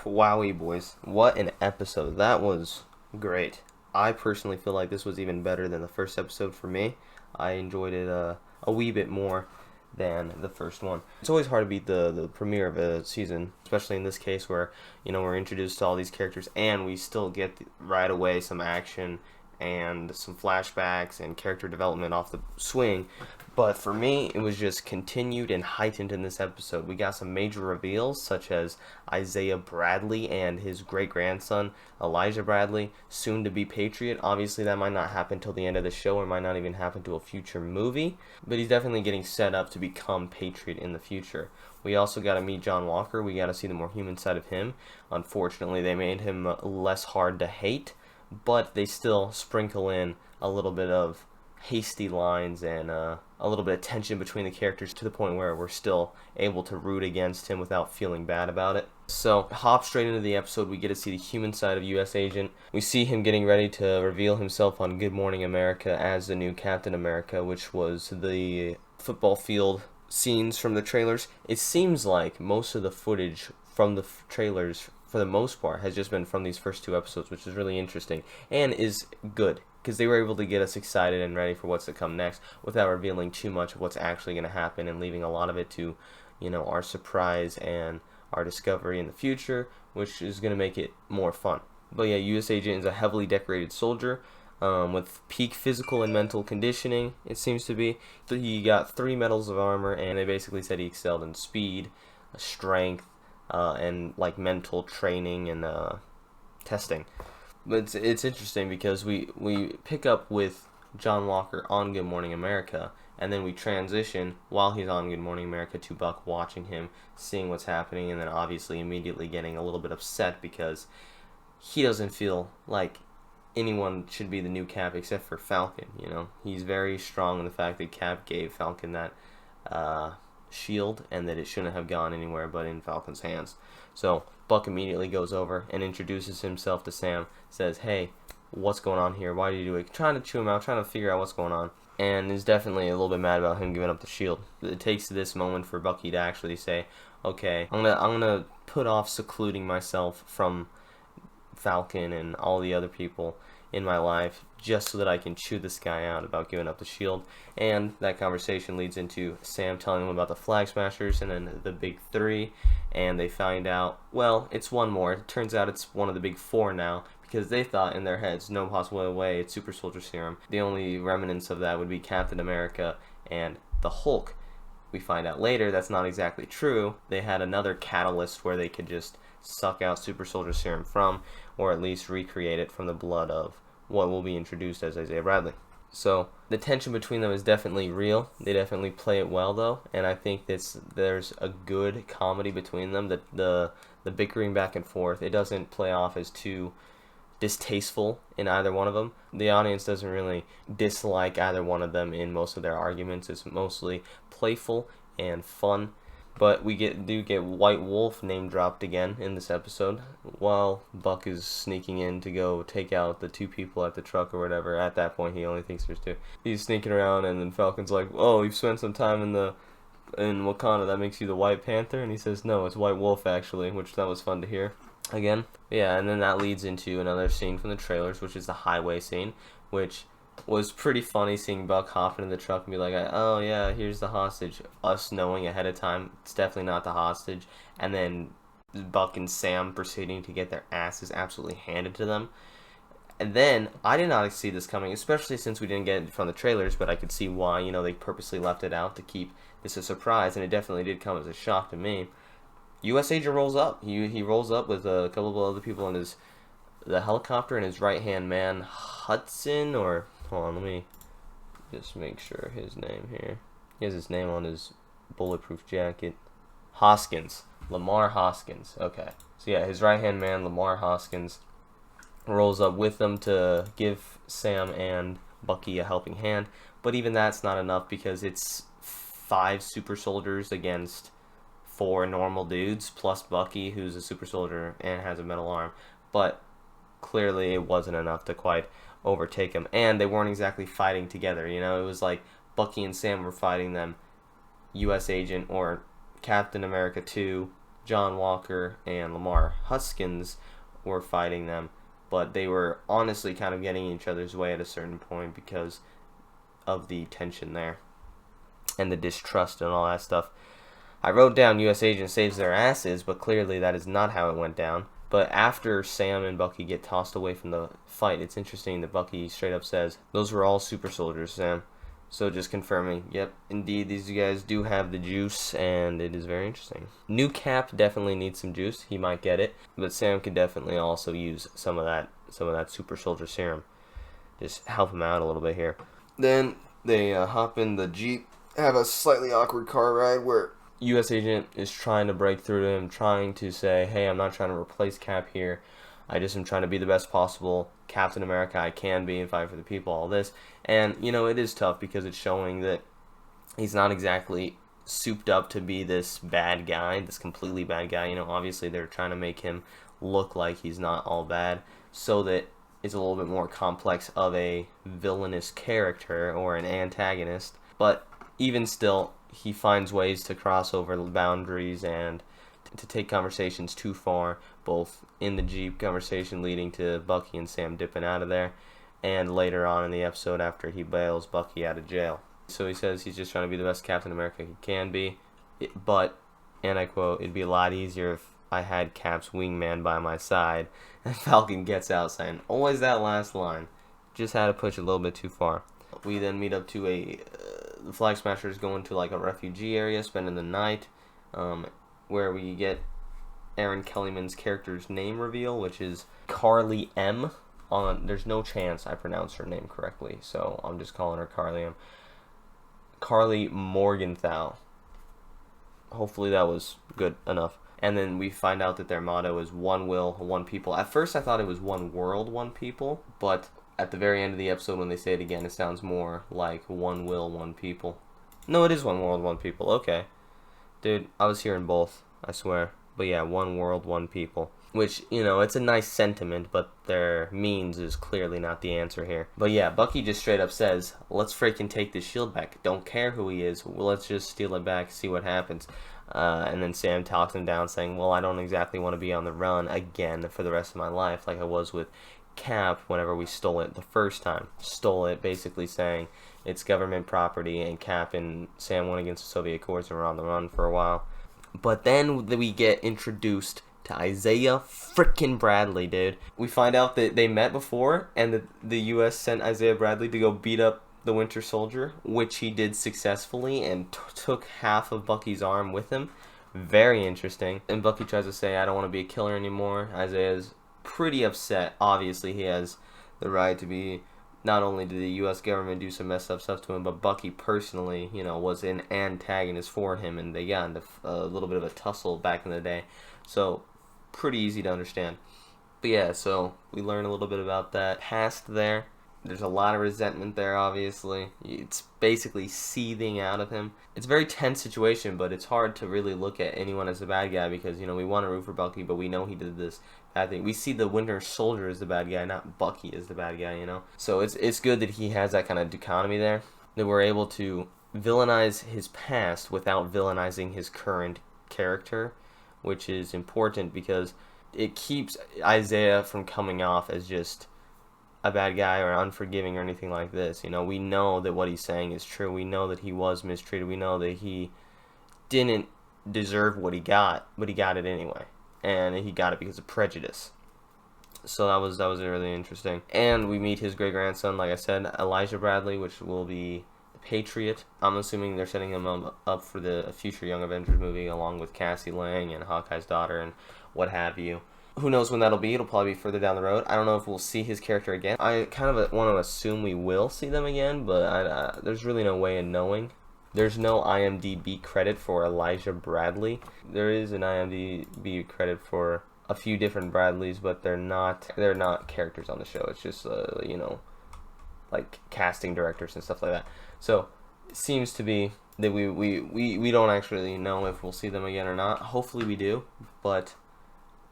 Wowie, boys. What an episode. That was great. I personally feel like this was even better than the first episode for me. I enjoyed it a wee bit more than the first one. It's always hard to beat the premiere of a season, especially in this case where, we're introduced to all these characters and we still get right away some action and some flashbacks and character development off the swing. But for me, it was just continued and heightened in this episode. We got some major reveals, such as Isaiah Bradley and his great-grandson, Elijah Bradley, soon to be Patriot. Obviously, that might not happen till the end of the show, or might not even happen to a future movie. But he's definitely getting set up to become Patriot in the future. We also got to meet John Walker. We got to see the more human side of him. Unfortunately, they made him less hard to hate, but they still sprinkle in a little bit of hasty lines and a little bit of tension between the characters to the point where we're still able to root against him without feeling bad about it. So, hop straight into the episode. We get to see the human side of U.S. Agent. We see him getting ready to reveal himself on Good Morning America as the new Captain America, which was the football field scenes from the trailers. It seems like most of the footage from the trailers, for the most part, has just been from these first two episodes, which is really interesting and is good, because they were able to get us excited and ready for what's to come next without revealing too much of what's actually going to happen and leaving a lot of it to, our surprise and our discovery in the future, which is going to make it more fun. But yeah, U.S. Agent is a heavily decorated soldier with peak physical and mental conditioning, it seems to be. He got 3 medals of armor, and they basically said he excelled in speed, strength, and like mental training and testing. But it's interesting because we pick up with John Walker on Good Morning America, and then we transition while he's on Good Morning America to Buck watching him, seeing what's happening, and then obviously immediately getting a little bit upset because he doesn't feel like anyone should be the new Cap except for Falcon. He's very strong in the fact that Cap gave Falcon that shield and that it shouldn't have gone anywhere but in Falcon's hands. So Buck immediately goes over and introduces himself to Sam, says, "Hey, what's going on here? Why did you do it?" Trying to chew him out, trying to figure out what's going on, and is definitely a little bit mad about him giving up the shield. It takes this moment for Bucky to actually say, "Okay, I'm gonna put off secluding myself from Falcon and all the other people in my life just so that I can chew this guy out about giving up the shield." And that conversation leads into Sam telling him about the Flag Smashers and then the Big Three, and they find out, well, it's one more. It turns out it's one of the Big Four now, because they thought in their heads, no possible way, it's Super Soldier Serum. The only remnants of that would be Captain America and the Hulk. We find out later that's not exactly true. They had another catalyst where they could just suck out Super Soldier Serum from, or at least recreate it from the blood of what will be introduced as Isaiah Bradley. So the tension between them is definitely real. They definitely play it well, though, and I think there's a good comedy between them. The bickering back and forth, it doesn't play off as too distasteful in either one of them. The audience doesn't really dislike either one of them in most of their arguments. It's mostly playful and fun. But we do get White Wolf name dropped again in this episode while Buck is sneaking in to go take out the 2 people at the truck or whatever. At that point, he only thinks there's 2. He's sneaking around, and then Falcon's like, "Oh, you've spent some time in Wakanda. That makes you the White Panther?" And he says, "No, it's White Wolf actually," which that was fun to hear again. Yeah, and then that leads into another scene from the trailers, which is the highway scene, which was pretty funny, seeing Buck hop into the truck and be like, "Oh yeah, here's the hostage." Us knowing ahead of time it's definitely not the hostage, and then Buck and Sam proceeding to get their asses absolutely handed to them. And then I did not see this coming, especially since we didn't get it from the trailers, but I could see why, they purposely left it out to keep this a surprise, and it definitely did come as a shock to me. U.S. Agent rolls up. He rolls up with a couple of other people in the helicopter, and his right-hand man, Hudson, or hold on, let me just make sure his name here. He has his name on his bulletproof jacket. Hoskins. Lamar Hoskins. Okay. So yeah, his right-hand man, Lamar Hoskins, rolls up with them to give Sam and Bucky a helping hand. But even that's not enough, because it's 5 super soldiers against 4 normal dudes, plus Bucky, who's a super soldier and has a metal arm. But clearly it wasn't enough to quite overtake him, and they weren't exactly fighting together. It was like Bucky and Sam were fighting them. U.S. Agent or Captain America 2, John Walker and Lamar Huskins were fighting them, but they were honestly kind of getting in each other's way at a certain point because of the tension there and the distrust and all that stuff. I wrote down U.S. agent saves their asses, but clearly that is not how it went down. But after Sam and Bucky get tossed away from the fight, it's interesting that Bucky straight up says, "Those were all super soldiers, Sam." So just confirming, yep, indeed, these guys do have the juice, and it is very interesting. New Cap definitely needs some juice. He might get it, but Sam could definitely also use some of that super soldier serum. Just help him out a little bit here. Then they hop in the Jeep, have a slightly awkward car ride where U.S. agent is trying to break through to him, trying to say, hey, I'm not trying to replace Cap here. I just am trying to be the best possible Captain America I can be and fight for the people, all this. And, you know, it is tough because it's showing that he's not exactly souped up to be this bad guy, this completely bad guy. You know, obviously they're trying to make him look like he's not all bad so that it's a little bit more complex of a villainous character or an antagonist. But even still, he finds ways to cross over the boundaries and to take conversations too far, both in the Jeep conversation leading to Bucky and Sam dipping out of there, and later on in the episode after he bails Bucky out of jail. So he says he's just trying to be the best Captain America he can be, but, and I quote, "It'd be a lot easier if I had Cap's wingman by my side." And Falcon gets out saying, always that last line. Just had to push it a little bit too far. We then meet up to the Flag Smashers going to like a refugee area, spending the night, where we get Aaron Kellyman's character's name reveal, which is Carly M. There's no chance I pronounce her name correctly, so I'm just calling her Carly M. Carly Morgenthau. Hopefully that was good enough. And then we find out that their motto is one will, one people. At first I thought it was one world, one people, but at the very end of the episode when they say it again, it sounds more like one will, one people. No, it is one world, one people. Okay. Dude, I was hearing both, I swear. But yeah, one world, one people. Which, you know, it's a nice sentiment, but their means is clearly not the answer here. But yeah, Bucky just straight up says, let's freaking take this shield back. Don't care who he is. Well, let's just steal it back, see what happens. And then Sam talks him down saying, well, I don't exactly want to be on the run again for the rest of my life like I was with Cap whenever we stole it the first time. Stole it, basically saying it's government property, and Cap and Sam went against the Soviet courts and were on the run for a while. But then we get introduced to Isaiah frickin' Bradley, dude. We find out that they met before, and the U.S. sent Isaiah Bradley to go beat up the Winter Soldier, which he did successfully, and took half of Bucky's arm with him. Very interesting. And Bucky tries to say, I don't want to be a killer anymore. Isaiah's pretty upset. Obviously, he has the right to be. Not only did the U.S. government do some messed up stuff to him, but Bucky personally, you know, was an antagonist for him, and they got into a little bit of a tussle back in the day. So, pretty easy to understand. But yeah, so we learn a little bit about that past there. There's a lot of resentment there, obviously. It's basically seething out of him. It's a very tense situation, but it's hard to really look at anyone as a bad guy because, you know, we want to root for Bucky, but we know he did this bad thing. We see the Winter Soldier as the bad guy, not Bucky as the bad guy, you know? So it's good that he has that kind of dichotomy there, that we're able to villainize his past without villainizing his current character, which is important because it keeps Isaiah from coming off as just a bad guy or unforgiving or anything like this. You know, we know that what he's saying is true. We know that he was mistreated. We know that he didn't deserve what he got, but he got it anyway. And he got it because of prejudice. So that was really interesting. And we meet his great-grandson, like I said, Elijah Bradley, which will be the Patriot. I'm assuming they're setting him up for the future Young Avengers movie, along with Cassie Lang and Hawkeye's daughter and what have you. Who knows when that'll be? It'll probably be further down the road. I don't know if we'll see his character again. I kind of want to assume we will see them again, but there's really no way of knowing. There's no IMDb credit for Elijah Bradley. There is an IMDb credit for a few different Bradleys, but they're not characters on the show. It's just you know, like casting directors and stuff like that. So it seems to be that we don't actually know if we'll see them again or not. Hopefully we do, but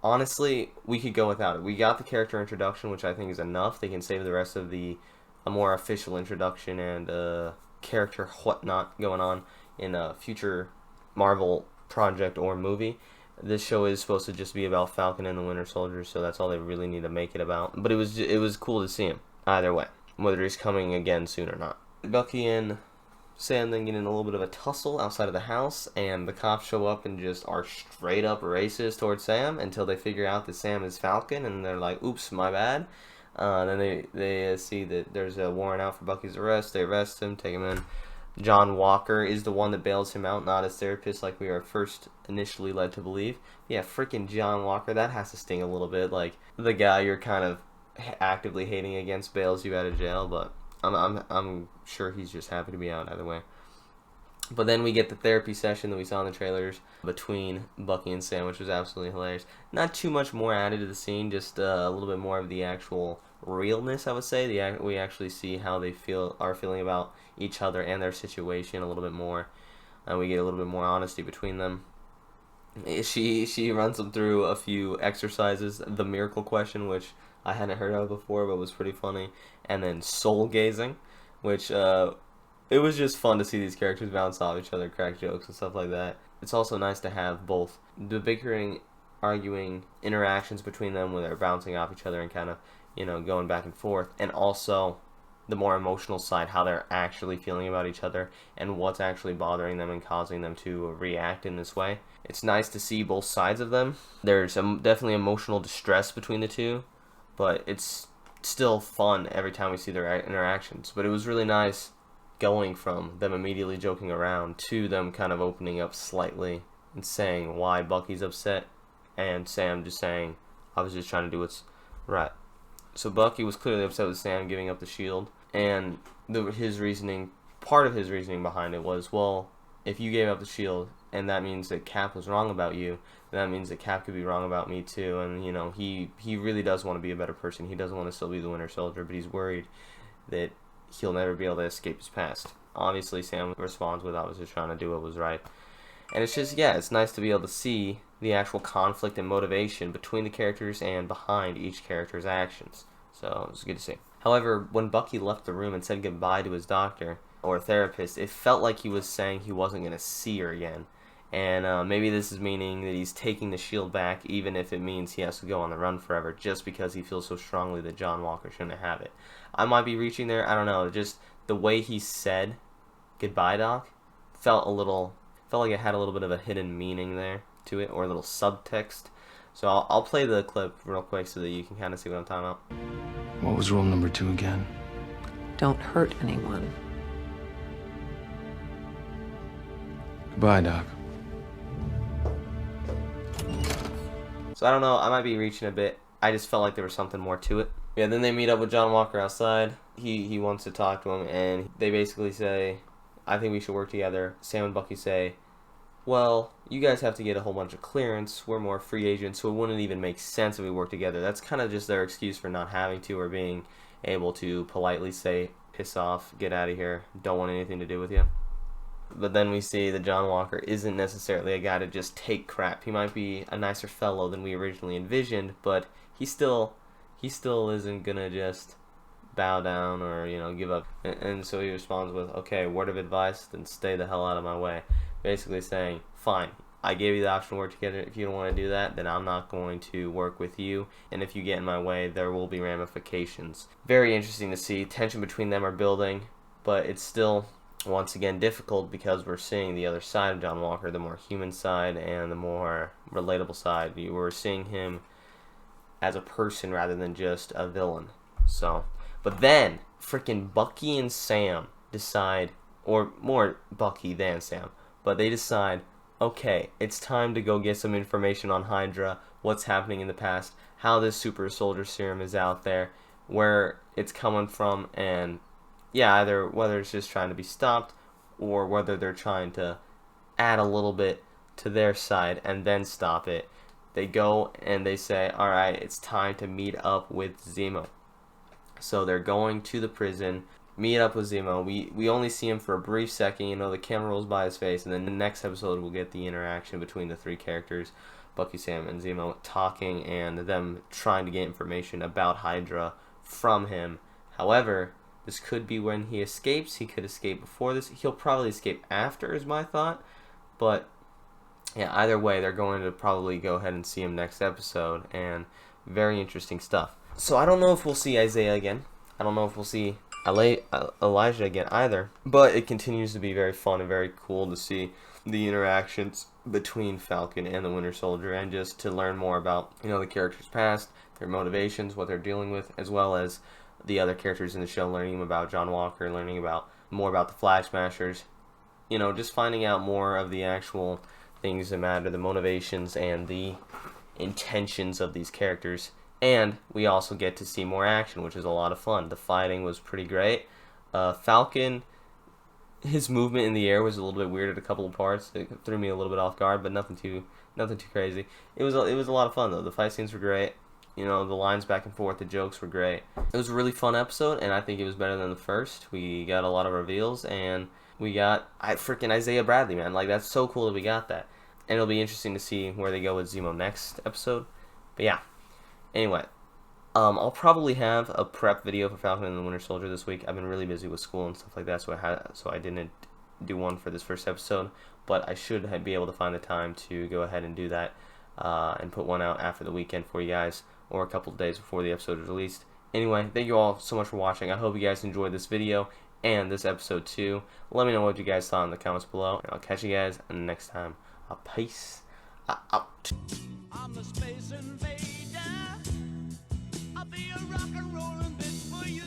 honestly, we could go without it. We got the character introduction, which I think is enough. They can save the rest of a more official introduction and character whatnot going on in a future Marvel project or movie. this show is supposed to just be about Falcon and the Winter Soldier, so that's all they really need to make it about. But it was cool to see him either way, whether he's coming again soon or not. Bucky and Sam then get in a little bit of a tussle outside of the house, and the cops show up and just are straight up racist towards Sam until they figure out that Sam is Falcon, and they're like, "Oops, my bad." Then they see that there's a warrant out for Bucky's arrest. They arrest him, take him in. John Walker is the one that bails him out, not his therapist like we are first initially led to believe. Yeah, freaking John Walker, that has to sting a little bit. Like, the guy you're kind of actively hating against bails you out of jail, but I'm sure he's just happy to be out either way. But then we get the therapy session that we saw in the trailers between Bucky and Sam, which was absolutely hilarious. Not too much more added to the scene, just a little bit more of the actual realness, I would say. We actually see how they are feeling about each other and their situation a little bit more. And we get a little bit more honesty between them. She runs them through a few exercises. The miracle question, which I hadn't heard of before, but was pretty funny. And then soul gazing, which it was just fun to see these characters bounce off each other, crack jokes and stuff like that. It's also nice to have both the bickering, arguing interactions between them where they're bouncing off each other and kind of, going back and forth, and also the more emotional side, how they're actually feeling about each other and what's actually bothering them and causing them to react in this way. It's nice to see both sides of them. There's definitely emotional distress between the two, but it's still fun every time we see their interactions. But it was really nice going from them immediately joking around to them kind of opening up slightly and saying why Bucky's upset, and Sam just saying, I was just trying to do what's right. So Bucky was clearly upset with Sam giving up the shield, and part of his reasoning behind it was, well, if you gave up the shield and that means that Cap was wrong about you, then that means that Cap could be wrong about me too. And he really does want to be a better person. He doesn't want to still be the Winter Soldier, but he's worried that he'll never be able to escape his past. Obviously, Sam responds with, I was just trying to do what was right. And it's just, it's nice to be able to see the actual conflict and motivation between the characters and behind each character's actions. So, it's good to see. However, when Bucky left the room and said goodbye to his doctor or therapist, it felt like he was saying he wasn't going to see her again. And maybe this is meaning that he's taking the shield back, even if it means he has to go on the run forever, just because he feels so strongly that John Walker shouldn't have it. I might be reaching there. I don't know. Just the way he said goodbye, Doc, felt like it had a little bit of a hidden meaning there to it, or a little subtext. So I'll play the clip real quick so that you can kind of see what I'm talking about. What was rule number 2 again? Don't hurt anyone. Goodbye, Doc. So I don't know, I might be reaching a bit. I just felt like there was something more to it. Yeah, then they meet up with John Walker outside. He wants to talk to him, and they basically say, I think we should work together. Sam and Bucky say, well, you guys have to get a whole bunch of clearance. We're more free agents, so it wouldn't even make sense if we work together. That's kind of just their excuse for not having to, or being able to politely say, piss off, get out of here, don't want anything to do with you. But then we see that John Walker isn't necessarily a guy to just take crap. He might be a nicer fellow than we originally envisioned, but he still isn't gonna just bow down or give up. And so he responds with, okay, word of advice, then stay the hell out of my way. Basically saying, fine, I gave you the option to work together. If you don't want to do that, then I'm not going to work with you. And if you get in my way, there will be ramifications. Very interesting to see. Tension between them are building, but it's still, once again, difficult because we're seeing the other side of John Walker, the more human side and the more relatable side. We're seeing him as a person rather than just a villain. So, but then freaking Bucky and Sam decide, or more Bucky than Sam, but they decide, okay, it's time to go get some information on Hydra, what's happening in the past, how this super soldier serum is out there, where it's coming from, and either whether it's just trying to be stopped or whether they're trying to add a little bit to their side and then stop it. They go and they say, alright, it's time to meet up with Zemo. So they're going to the prison, meet up with Zemo. We only see him for a brief second, the camera rolls by his face, and then the next episode we'll get the interaction between the three characters, Bucky, Sam, and Zemo, talking and them trying to get information about Hydra from him. However, this could be when he escapes. He could escape before this. He'll probably escape after, is my thought. But yeah, either way, they're going to probably go ahead and see him next episode, and very interesting stuff. So I don't know if we'll see Isaiah again. I don't know if we'll see Elijah again either, but it continues to be very fun and very cool to see the interactions between Falcon and the Winter Soldier, and just to learn more about, you know, the characters' past, their motivations, what they're dealing with, as well as the other characters in the show, learning about John Walker, learning about more about the Flag Smashers, you know, just finding out more of the actual things that matter, the motivations and the intentions of these characters. And we also get to see more action, which is a lot of fun. The fighting was pretty great. Falcon, his movement in the air was a little bit weird at a couple of parts. It threw me a little bit off guard, but nothing too crazy. It was a lot of fun though. The fight scenes were great. You know, the lines back and forth, the jokes were great. It was a really fun episode, and I think it was better than the first. We got a lot of reveals, and we got freaking Isaiah Bradley, man. Like, that's so cool that we got that. And it'll be interesting to see where they go with Zemo next episode. But yeah. Anyway, I'll probably have a prep video for Falcon and the Winter Soldier this week. I've been really busy with school and stuff like that, so I didn't do one for this first episode. But I should be able to find the time to go ahead and do that and put one out after the weekend for you guys, or a couple of days before the episode is released. Anyway, thank you all so much for watching. I hope you guys enjoyed this video and this episode too. Let me know what you guys thought in the comments below, and I'll catch you guys next time. Peace out. I'm the space invader. I'll be a rock and rollin' bitch for you.